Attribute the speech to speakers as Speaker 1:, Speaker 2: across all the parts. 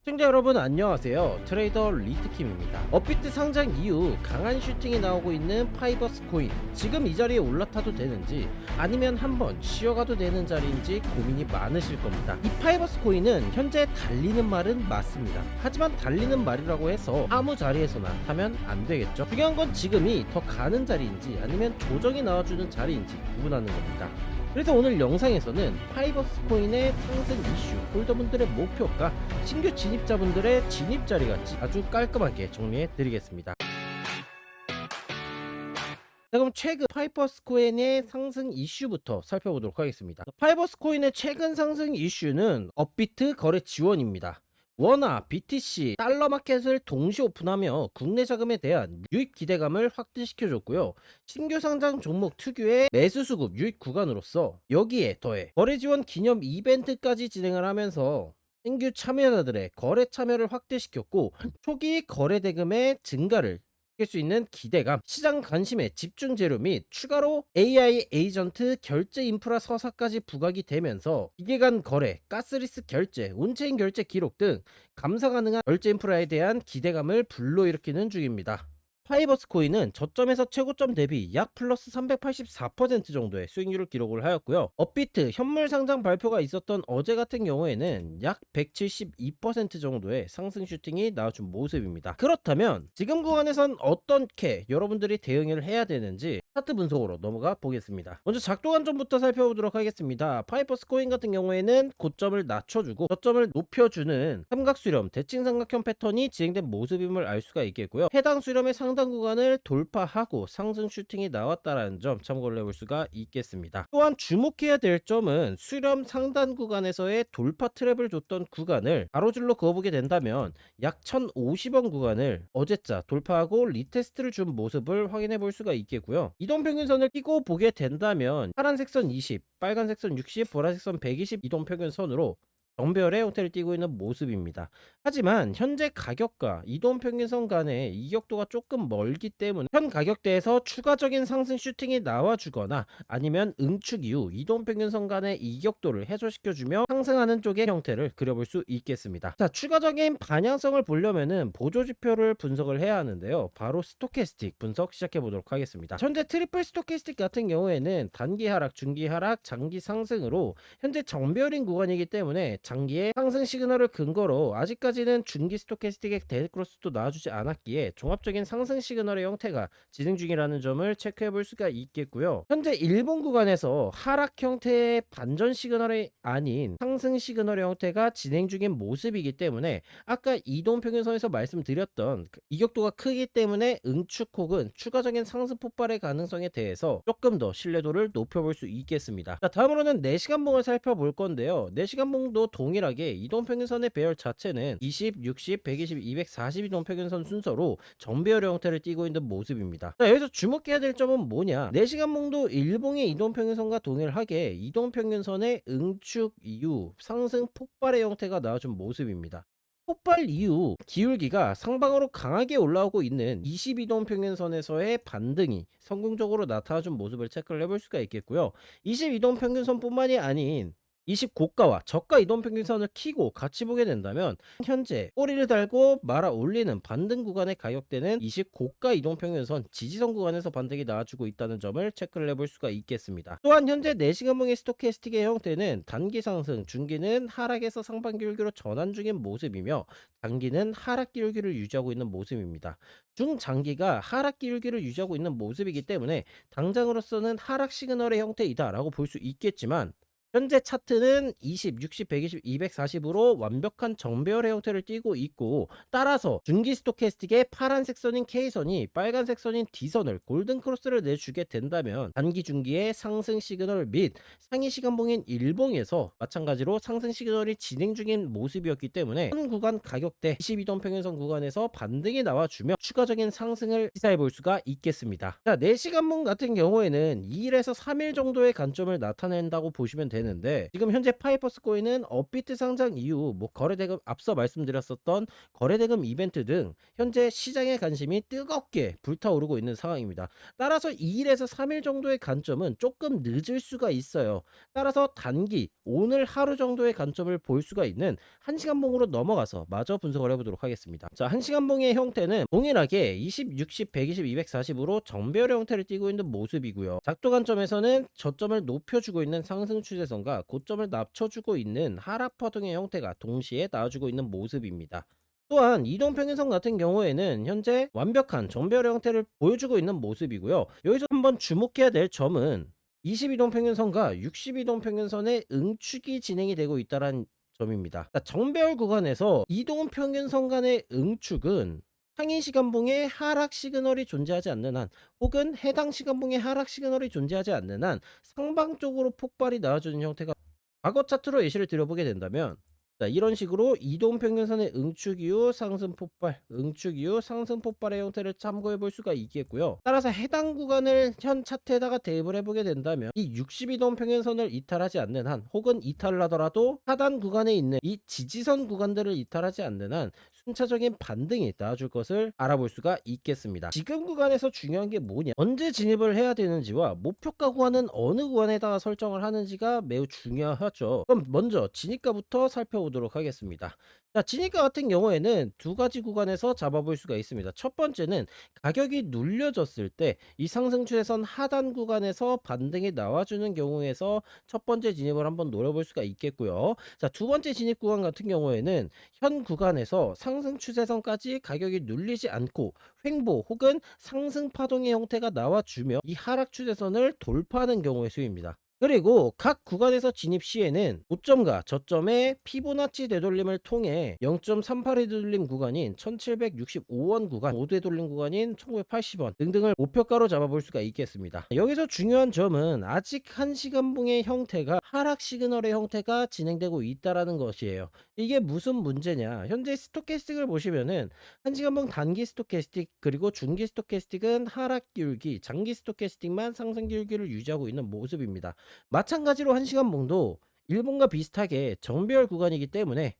Speaker 1: 시청자 여러분 안녕하세요. 트레이더 리트킴입니다. 업비트 상장 이후 강한 슈팅이 나오고 있는 파이버스 코인, 지금 이 자리에 올라타도 되는지 아니면 한번 쉬어가도 되는 자리인지 고민이 많으실 겁니다. 이 파이버스 코인은 현재 달리는 말은 맞습니다. 하지만 달리는 말이라고 해서 아무 자리에서나 타면 안 되겠죠. 중요한 건 지금이 더 가는 자리인지 아니면 조정이 나와주는 자리인지 구분하는 겁니다. 그래서 오늘 영상에서는 파이버스 코인의 상승 이슈, 홀더분들의 목표가 신규 진입자분들의 진입 자리같이 아주 깔끔하게 정리해 드리겠습니다. 자, 그럼 최근 파이버스 코인의 상승 이슈부터 살펴보도록 하겠습니다. 파이버스 코인의 최근 상승 이슈는 업비트 거래 지원입니다. 원화, BTC, 달러 마켓을 동시 오픈하며 국내 자금에 대한 유입 기대감을 확대시켜줬고요. 신규 상장 종목 특유의 매수 수급 유입 구간으로서 여기에 더해 거래 지원 기념 이벤트까지 진행을 하면서 신규 참여자들의 거래 참여를 확대시켰고, 초기 거래 대금의 증가를 시킬 수 있는 기대감, 시장 관심의 집중 재료 및 추가로 AI 에이전트 결제 인프라 서사까지 부각이 되면서 기계 간 거래, 가스리스 결제, 온체인 결제 기록 등 감사 가능한 결제 인프라에 대한 기대감을 불러일으키는 중입니다. 파이버스 코인은 저점에서 최고점 대비 약 플러스 384% 정도의 수익률을 기록을 하였고요. 업비트 현물 상장 발표가 있었던 어제 같은 경우에는 약 172% 정도의 상승 슈팅이 나와준 모습입니다. 그렇다면 지금 구간에선 어떻게 여러분들이 대응을 해야 되는지 차트 분석으로 넘어가 보겠습니다. 먼저 작동 관점부터 살펴보도록 하겠습니다. 파이버스 코인 같은 경우에는 고점을 낮춰주고 저점을 높여주는 삼각수렴, 대칭삼각형 패턴이 진행된 모습임을 알 수가 있겠고요. 해당 수렴의 상당 구간을 돌파하고 상승 슈팅이 나왔다라는 점 참고를 해볼 수가 있겠습니다. 또한 주목해야 될 점은 수렴 상단 구간에서의 돌파 트랩을 줬던 구간을 가로줄로 그어보게 된다면 약 1050원 구간을 어제자 돌파하고 리테스트를 준 모습을 확인해 볼 수가 있겠고요. 이동평균선을 끼고 보게 된다면 파란색 선 20, 빨간색 선 60, 보라색 선 120 이동평균선으로 정배열의 형태를 띠고 있는 모습입니다. 하지만 현재 가격과 이동평균선 간의 이격도가 조금 멀기 때문에 현 가격대에서 추가적인 상승 슈팅이 나와주거나 아니면 응축 이후 이동평균선 간의 이격도를 해소시켜주며 상승하는 쪽의 형태를 그려볼 수 있겠습니다. 자, 추가적인 반향성을 보려면은 보조지표를 분석을 해야 하는데요. 바로 스토캐스틱 분석 시작해 보도록 하겠습니다. 현재 트리플 스토캐스틱 같은 경우에는 단기 하락, 중기 하락, 장기 상승으로 현재 정배열인 구간이기 때문에 장기의 상승 시그널을 근거로 아직까지는 중기 스토캐스틱의 데드크로스도 나와주지 않았기에 종합적인 상승 시그널의 형태가 진행 중이라는 점을 체크해 볼 수가 있겠고요. 현재 일본 구간에서 하락 형태의 반전 시그널이 아닌 상승 시그널의 형태가 진행 중인 모습이기 때문에 아까 이동평균선에서 말씀드렸던 이격도가 크기 때문에 응축 혹은 추가적인 상승 폭발의 가능성에 대해서 조금 더 신뢰도를 높여볼 수 있겠습니다. 자, 다음으로는 4시간봉을 살펴볼 건데요. 4시간봉도 동일하게 이동평균선의 배열 자체는 20, 60, 120, 240 이동평균선 순서로 정배열의 형태를 띠고 있는 모습입니다. 자, 여기서 주목해야 될 점은 뭐냐, 4시간봉도 일봉의 이동평균선과 동일하게 이동평균선의 응축 이후 상승 폭발의 형태가 나와준 모습입니다. 폭발 이후 기울기가 상방으로 강하게 올라오고 있는 22동 평균선에서의 반등이 성공적으로 나타나준 모습을 체크를 해볼 수가 있겠고요. 22동 평균선뿐만이 아닌 20고가와 저가 이동평균선을 키고 같이 보게 된다면 현재 꼬리를 달고 말아 올리는 반등 구간의 가격대는 20고가 이동평균선 지지선 구간에서 반등이 나와주고 있다는 점을 체크를 해볼 수가 있겠습니다. 또한 현재 4시간봉의 스토캐스틱의 형태는 단기 상승, 중기는 하락에서 상반 기울기로 전환 중인 모습이며 장기는 하락 기울기를 유지하고 있는 모습입니다. 중장기가 하락 기울기를 유지하고 있는 모습이기 때문에 당장으로서는 하락 시그널의 형태이다라고 볼 수 있겠지만 현재 차트는 20, 60, 120, 240으로 완벽한 정배열의 형태를 띠고 있고, 따라서 중기 스토캐스틱의 파란색 선인 K선이 빨간색 선인 D선을 골든 크로스를 내주게 된다면 단기 중기의 상승 시그널 및 상위 시간봉인 일봉에서 마찬가지로 상승 시그널이 진행 중인 모습이었기 때문에 현 구간 가격대 22동 평균선 구간에서 반등이 나와주며 추가적인 상승을 시사해 볼 수가 있겠습니다. 자, 4시간봉 같은 경우에는 2일에서 3일 정도의 관점을 나타낸다고 보시면 되는데 되는데, 지금 현재 파이퍼스 코인은 업비트 상장 이후 거래대금, 앞서 말씀드렸었던 거래대금 이벤트 등 현재 시장의 관심이 뜨겁게 불타오르고 있는 상황입니다. 따라서 2일에서 3일 정도의 관점은 조금 늦을 수가 있어요. 따라서 단기 오늘 하루 정도의 관점을 볼 수가 있는 1시간봉으로 넘어가서 마저 분석을 해보도록 하겠습니다. 자, 1시간봉의 형태는 동일하게 20, 60, 120, 240으로 정배열의 형태를 띠고 있는 모습이고요. 작도 관점에서는 저점을 높여주고 있는 상승 추세선과 고점을 낮춰주고 있는 하락 파동의 형태가 동시에 나와주고 있는 모습입니다. 또한 이동평균선 같은 경우에는 현재 완벽한 정배열의 형태를 보여주고 있는 모습이고요. 여기서 한번 주목해야 될 점은 20이동평균선과 60이동평균선의 응축이 진행이 되고 있다는 점입니다. 정배열 구간에서 이동평균선 간의 응축은 상위 시간봉의 하락 시그널이 존재하지 않는 한, 혹은 해당 시간봉의 하락 시그널이 존재하지 않는 한 상방 쪽으로 폭발이 나와주는 형태가, 과거 차트로 예시를 들어보게 된다면, 자, 이런 식으로 이동평균선의 응축 이후 상승 폭발, 응축 이후 상승 폭발의 형태를 참고해 볼 수가 있겠고요. 따라서 해당 구간을 현 차트에다가 대입을 해보게 된다면, 이 62동평균선을 이탈하지 않는 한, 혹은 이탈을 하더라도 하단 구간에 있는 이 지지선 구간들을 이탈하지 않는 한 순차적인 반등이 나와줄 것을 알아볼 수가 있겠습니다. 지금 구간에서 중요한 게 뭐냐, 언제 진입을 해야 되는지와 목표가 구간은 어느 구간에다가 설정을 하는지가 매우 중요하죠. 그럼 먼저 진입가부터 살펴보도록 하겠습니다. 자, 진입가 같은 경우에는 두 가지 구간에서 잡아볼 수가 있습니다. 첫 번째는 가격이 눌려졌을 때 이 상승 추세선 하단 구간에서 반등이 나와주는 경우에서 첫 번째 진입을 한번 노려볼 수가 있겠고요. 자, 두 번째 진입 구간 같은 경우에는 현 구간에서 상승 추세선까지 가격이 눌리지 않고 횡보 혹은 상승 파동의 형태가 나와주며 이 하락 추세선을 돌파하는 경우의 수입니다. 그리고 각 구간에서 진입 시에는 고점과 저점의 피보나치 되돌림을 통해 0.38의 되돌림 구간인 1765원 구간, 5대 되돌림 구간인 1980원 등등을 목표가로 잡아볼 수가 있겠습니다. 여기서 중요한 점은 아직 1시간봉의 형태가 하락 시그널의 형태가 진행되고 있다라는 것이에요. 이게 무슨 문제냐, 현재 스토캐스틱을 보시면은 1시간봉 단기 스토캐스틱 그리고 중기 스토캐스틱은 하락 기울기, 장기 스토캐스틱만 상승 기울기를 유지하고 있는 모습입니다. 마찬가지로 1시간봉도 일본과 비슷하게 정배열 구간이기 때문에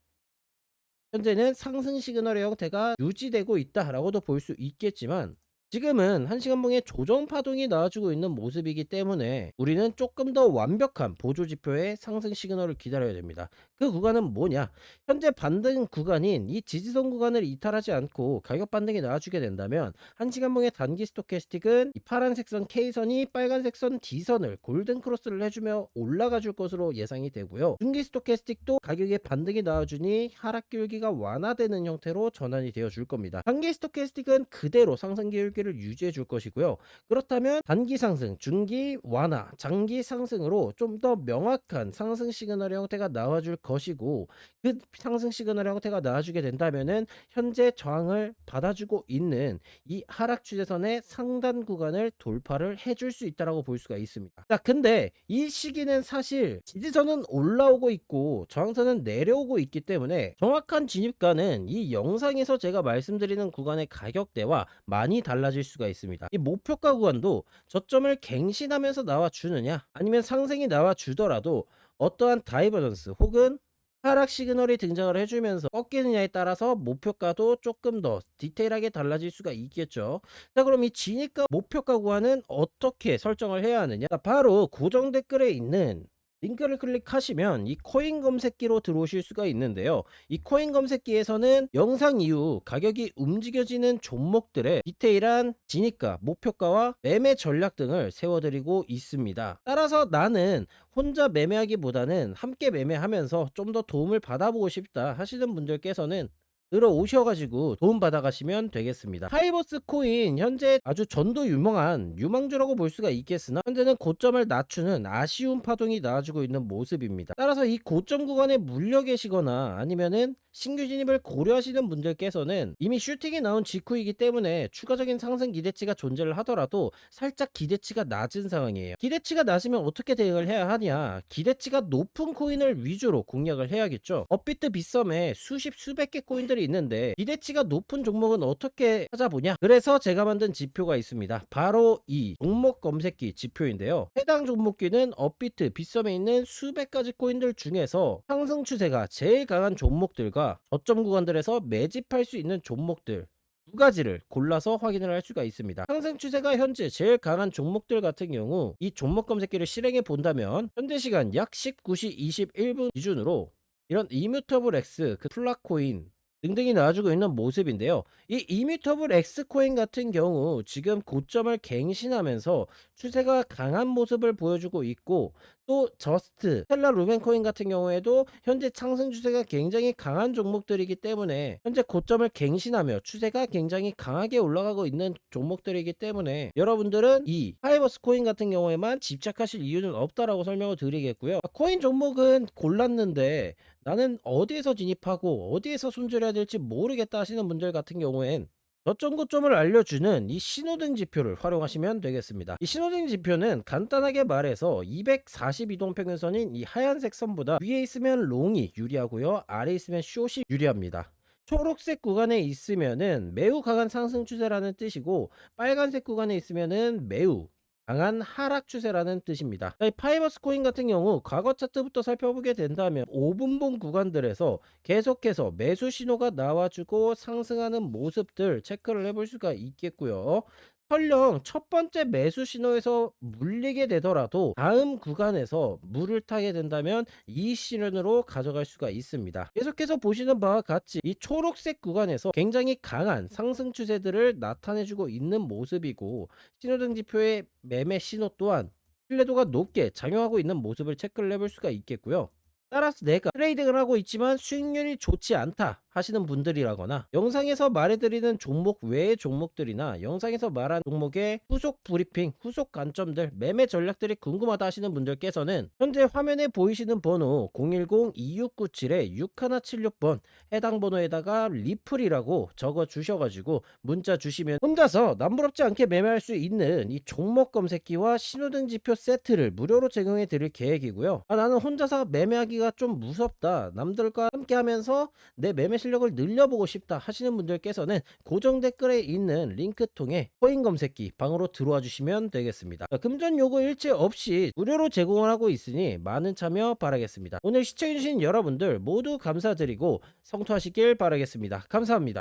Speaker 1: 현재는 상승 시그널의 형태가 유지되고 있다라고도 볼 수 있겠지만, 지금은 1시간봉의 조정 파동이 나와주고 있는 모습이기 때문에 우리는 조금 더 완벽한 보조 지표의 상승 시그널을 기다려야 됩니다. 그 구간은 뭐냐, 현재 반등 구간인 이 지지선 구간을 이탈하지 않고 가격 반등이 나와주게 된다면 1시간봉의 단기 스토캐스틱은 이 파란색 선 K선이 빨간색 선 D선을 골든 크로스를 해주며 올라가 줄 것으로 예상이 되고요. 중기 스토캐스틱도 가격의 반등이 나와주니 하락 기울기가 완화되는 형태로 전환이 되어 줄 겁니다. 단기 스토캐스틱은 그대로 상승 기울기 를 유지해 줄 것이고요. 그렇다면 단기 상승, 중기 완화, 장기 상승으로 좀 더 명확한 상승 시그널의 형태가 나와줄 것이고, 그 상승 시그널의 형태가 나와주게 된다면은 현재 저항을 받아주고 있는 이 하락 추세선의 상단 구간을 돌파를 해줄 수 있다라고 볼 수가 있습니다. 자, 근데 이 시기는 사실 지지선은 올라오고 있고 저항선은 내려오고 있기 때문에 정확한 진입가는 이 영상에서 제가 말씀드리는 구간의 가격대와 많이 달라질 수가 있습니다. 이 목표가 구간도 저점을 갱신하면서 나와주느냐, 아니면 상승이 나와주더라도 어떠한 다이버전스 혹은 하락 시그널이 등장을 해주면서 꺾이느냐에 따라서 목표가도 조금 더 디테일하게 달라질 수가 있겠죠. 자, 그럼 이 진입가 목표가 구간은 어떻게 설정을 해야 하느냐, 바로 고정 댓글에 있는 링크를 클릭하시면 이 코인 검색기로 들어오실 수가 있는데요. 이 코인 검색기에서는 영상 이후 가격이 움직여지는 종목들의 디테일한 진입가, 목표가와 매매 전략 등을 세워드리고 있습니다. 따라서 나는 혼자 매매하기보다는 함께 매매하면서 좀 더 도움을 받아보고 싶다 하시는 분들께서는 들어오셔가지고 도움받아 가시면 되겠습니다. 파이버스 코인 현재 아주 전도 유명한 유망주라고 볼 수가 있겠으나 현재는 고점을 낮추는 아쉬운 파동이 나와주고 있는 모습입니다. 따라서 이 고점 구간에 물려 계시거나 아니면은 신규 진입을 고려하시는 분들께서는 이미 슈팅이 나온 직후이기 때문에 추가적인 상승 기대치가 존재를 하더라도 살짝 기대치가 낮은 상황이에요. 기대치가 낮으면 어떻게 대응을 해야 하냐? 기대치가 높은 코인을 위주로 공략을 해야겠죠. 업비트 빗썸에 수백 개 코인들이 있는데 기대치가 높은 종목은 어떻게 찾아보냐? 그래서 제가 만든 지표가 있습니다. 바로 이 종목 검색기 지표인데요. 해당 종목기는 업비트 빗썸에 있는 수백 가지 코인들 중에서 상승 추세가 제일 강한 종목들과 저점 구간들에서 매집할 수 있는 종목들 두 가지를 골라서 확인을 할 수가 있습니다. 상승 추세가 현재 제일 강한 종목들 같은 경우 이 종목 검색기를 실행해 본다면 현재 시간 약 19시 21분 기준으로 이런 이뮤터블 X, 그 플라코인 등등이 나와주고 있는 모습인데요. 이 이뮤터블 X 코인 같은 경우 지금 고점을 갱신하면서 추세가 강한 모습을 보여주고 있고, 또 저스트, 텔라 루멘 코인 같은 경우에도 현재 상승 추세가 굉장히 강한 종목들이기 때문에 현재 고점을 갱신하며 추세가 굉장히 강하게 올라가고 있는 종목들이기 때문에 여러분들은 이 파이버스 코인 같은 경우에만 집착하실 이유는 없다라고 설명을 드리겠고요. 코인 종목은 골랐는데 나는 어디에서 진입하고 어디에서 손절해야 될지 모르겠다 하시는 분들 같은 경우엔 저점 고점을 알려주는 이 신호등 지표를 활용하시면 되겠습니다. 이 신호등 지표는 간단하게 말해서 242동평균선인 이 하얀색 선보다 위에 있으면 롱이 유리하고요, 아래에 있으면 숏이 유리합니다. 초록색 구간에 있으면은 매우 강한 상승 추세라는 뜻이고, 빨간색 구간에 있으면은 매우 강한 하락 추세라는 뜻입니다. 이 파이버스 코인 같은 경우 과거 차트부터 살펴보게 된다면 5분봉 구간들에서 계속해서 매수 신호가 나와주고 상승하는 모습들 체크를 해볼 수가 있겠고요. 설령 첫 번째 매수 신호에서 물리게 되더라도 다음 구간에서 물을 타게 된다면 이 신호로 가져갈 수가 있습니다. 계속해서 보시는 바와 같이 이 초록색 구간에서 굉장히 강한 상승 추세들을 나타내주고 있는 모습이고, 신호등 지표의 매매 신호 또한 신뢰도가 높게 작용하고 있는 모습을 체크를 해볼 수가 있겠고요. 따라서 내가 트레이딩을 하고 있지만 수익률이 좋지 않다 하시는 분들이라거나, 영상에서 말해드리는 종목 외의 종목들이나 영상에서 말한 종목의 후속 브리핑, 후속 관점들, 매매 전략들이 궁금하다 하시는 분들께서는 현재 화면에 보이시는 번호 010-2697-6176번 해당 번호에다가 리플이라고 적어 주셔가지고 문자 주시면 혼자서 남부럽지 않게 매매할 수 있는 이 종목 검색기와 신호등 지표 세트를 무료로 제공해 드릴 계획이고요. 나는 혼자서 매매하기가 좀 무섭다, 남들과 함께 하면서 내 매매 실력을 늘려보고 싶다 하시는 분들께서는 고정 댓글에 있는 링크 통해 코인 검색기 방으로 들어와 주시면 되겠습니다. 금전 요구 일체 없이 무료로 제공을 하고 있으니 많은 참여 바라겠습니다. 오늘 시청해주신 여러분들 모두 감사드리고 성투하시길 바라겠습니다. 감사합니다.